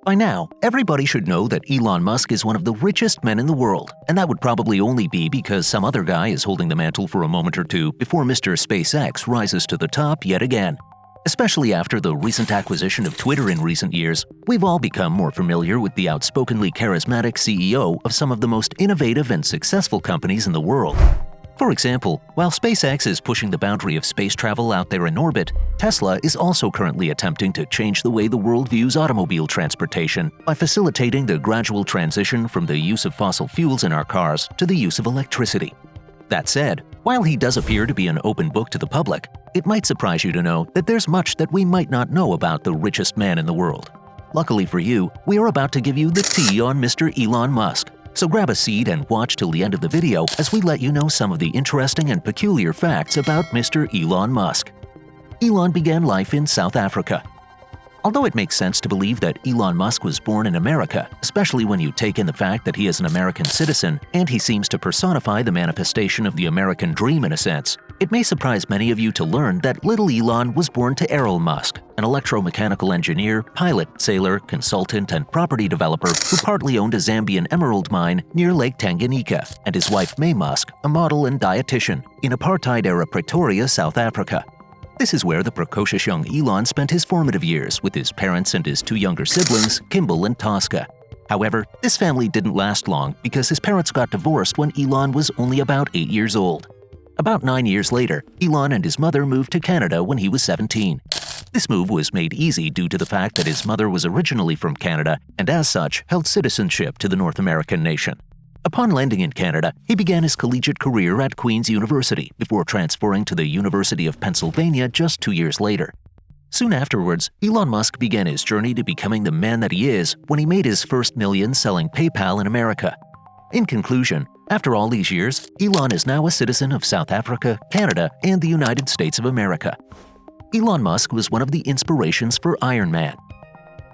By now, everybody should know that Elon Musk is one of the richest men in the world, and that would probably only be because some other guy is holding the mantle for a moment or two before Mr. SpaceX rises to the top yet again. Especially after the recent acquisition of Twitter in recent years, we've all become more familiar with the outspokenly charismatic CEO of some of the most innovative and successful companies in the world. For example, while SpaceX is pushing the boundary of space travel out there in orbit, Tesla is also currently attempting to change the way the world views automobile transportation by facilitating the gradual transition from the use of fossil fuels in our cars to the use of electricity. That said, while he does appear to be an open book to the public, it might surprise you to know that there's much that we might not know about the richest man in the world. Luckily for you, we are about to give you the tea on Mr. Elon Musk. So grab a seat and watch till the end of the video as we let you know some of the interesting and peculiar facts about Mr. Elon Musk. Elon began life in South Africa. Although it makes sense to believe that Elon Musk was born in America, especially when you take in the fact that he is an American citizen and he seems to personify the manifestation of the American dream in a sense, it may surprise many of you to learn that little Elon was born to Elon Musk, an electromechanical engineer, pilot, sailor, consultant, and property developer who partly owned a Zambian emerald mine near Lake Tanganyika, and his wife May Musk, a model and dietitian, in apartheid-era Pretoria, South Africa. This is where the precocious young Elon spent his formative years with his parents and his two younger siblings, Kimball and Tosca. However, this family didn't last long because his parents got divorced when Elon was only about 8 years old. About 9 years later, Elon and his mother moved to Canada when he was 17. This move was made easy due to the fact that his mother was originally from Canada and as such held citizenship to the North American nation. Upon landing in Canada, he began his collegiate career at Queen's University before transferring to the University of Pennsylvania just 2 years later. Soon afterwards, Elon Musk began his journey to becoming the man that he is when he made his first million selling PayPal in America. In conclusion, after all these years, Elon is now a citizen of South Africa, Canada, and the United States of America. Elon Musk was one of the inspirations for Iron Man.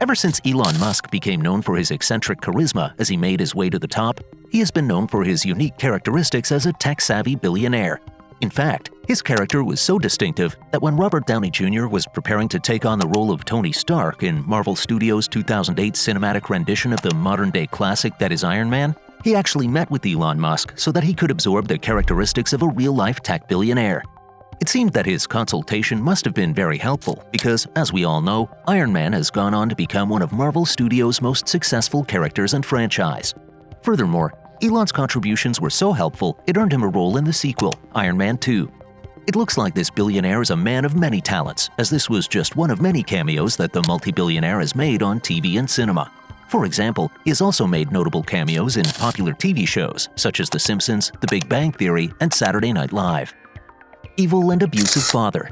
Ever since Elon Musk became known for his eccentric charisma as he made his way to the top, he has been known for his unique characteristics as a tech-savvy billionaire. In fact, his character was so distinctive that when Robert Downey Jr. was preparing to take on the role of Tony Stark in Marvel Studios' 2008 cinematic rendition of the modern-day classic that is Iron Man, he actually met with Elon Musk so that he could absorb the characteristics of a real-life tech billionaire. It seemed that his consultation must have been very helpful because, as we all know, Iron Man has gone on to become one of Marvel Studios' most successful characters and franchise. Furthermore, Elon's contributions were so helpful it earned him a role in the sequel, Iron Man 2. It looks like this billionaire is a man of many talents, as this was just one of many cameos that the multi-billionaire has made on TV and cinema. For example, he has also made notable cameos in popular TV shows such as The Simpsons, The Big Bang Theory, and Saturday Night Live. Evil and abusive father.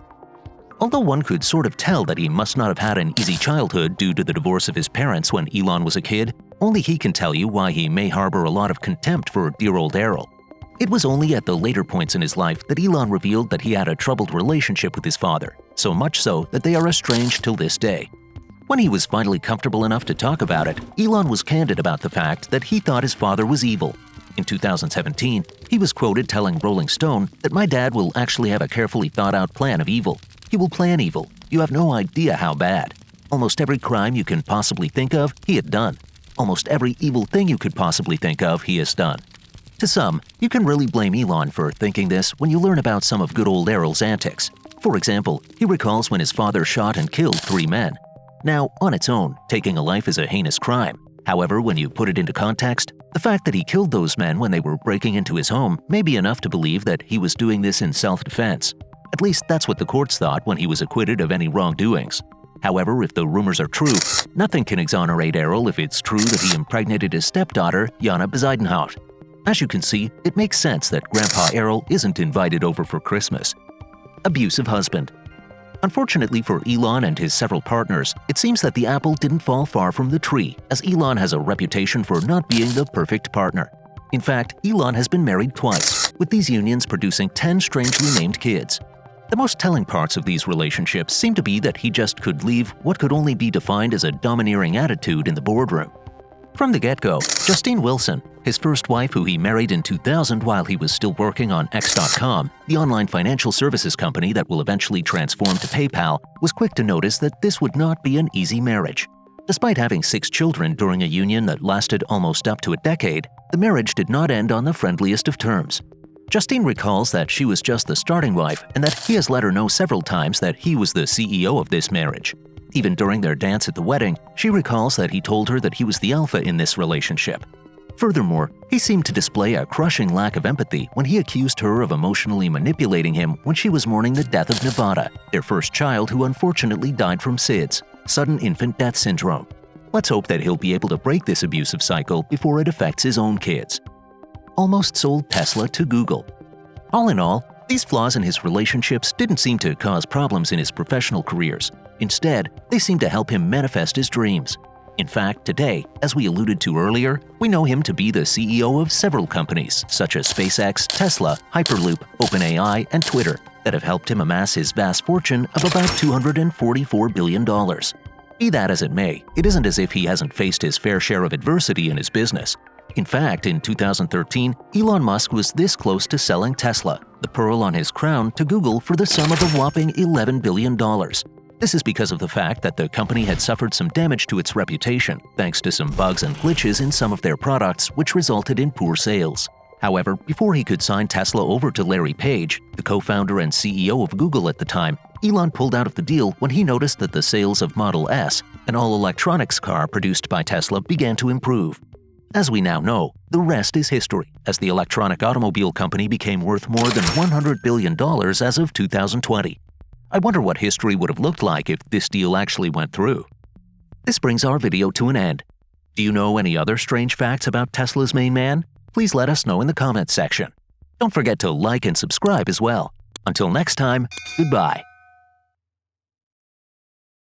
Although one could sort of tell that he must not have had an easy childhood due to the divorce of his parents when Elon was a kid, only he can tell you why he may harbor a lot of contempt for dear old Errol. It was only at the later points in his life that Elon revealed that he had a troubled relationship with his father, so much so that they are estranged till this day. When he was finally comfortable enough to talk about it, Elon was candid about the fact that he thought his father was evil. In 2017, he was quoted telling Rolling Stone that my dad will actually have a carefully thought-out plan of evil. He will plan evil. You have no idea how bad. Almost every crime you can possibly think of, he had done. Almost every evil thing you could possibly think of, he has done. To some, you can really blame Elon for thinking this when you learn about some of good old Errol's antics. For example, he recalls when his father shot and killed 3 men. Now, on its own, taking a life is a heinous crime. However, when you put it into context, the fact that he killed those men when they were breaking into his home may be enough to believe that he was doing this in self-defense. At least that's what the courts thought when he was acquitted of any wrongdoings. However, if the rumors are true, nothing can exonerate Errol if it's true that he impregnated his stepdaughter, Jana Bezaidenhout. As you can see, it makes sense that Grandpa Errol isn't invited over for Christmas. Abusive husband. Unfortunately for Elon and his several partners, it seems that the apple didn't fall far from the tree, as Elon has a reputation for not being the perfect partner. In fact, Elon has been married twice, with these unions producing 10 strangely named kids. The most telling parts of these relationships seem to be that he just could leave what could only be defined as a domineering attitude in the boardroom. From the get-go, Justine Wilson, his first wife who he married in 2000 while he was still working on X.com, the online financial services company that will eventually transform to PayPal, was quick to notice that this would not be an easy marriage. Despite having 6 children during a union that lasted almost up to a decade, the marriage did not end on the friendliest of terms. Justine recalls that she was just the starting wife and that he has let her know several times that he was the CEO of this marriage. Even during their dance at the wedding, she recalls that he told her that he was the alpha in this relationship. Furthermore, he seemed to display a crushing lack of empathy when he accused her of emotionally manipulating him when she was mourning the death of Nevada, their first child who unfortunately died from SIDS, sudden infant death syndrome. Let's hope that he'll be able to break this abusive cycle before it affects his own kids. Almost sold Tesla to Google. All in all, these flaws in his relationships didn't seem to cause problems in his professional careers. Instead, they seemed to help him manifest his dreams. In fact, today, as we alluded to earlier, we know him to be the CEO of several companies such as SpaceX, Tesla, Hyperloop, OpenAI, and Twitter that have helped him amass his vast fortune of about $244 billion. Be that as it may, it isn't as if he hasn't faced his fair share of adversity in his business. In fact, in 2013, Elon Musk was this close to selling Tesla, the pearl on his crown, to Google for the sum of a whopping $11 billion. This is because of the fact that the company had suffered some damage to its reputation, thanks to some bugs and glitches in some of their products, which resulted in poor sales. However, before he could sign Tesla over to Larry Page, the co-founder and CEO of Google at the time, Elon pulled out of the deal when he noticed that the sales of Model S, an all-electronics car produced by Tesla, began to improve. As we now know, the rest is history, as the electronic automobile company became worth more than $100 billion as of 2020. I wonder what history would have looked like if this deal actually went through. This brings our video to an end. Do you know any other strange facts about Tesla's main man? Please let us know in the comments section. Don't forget to like and subscribe as well. Until next time, goodbye.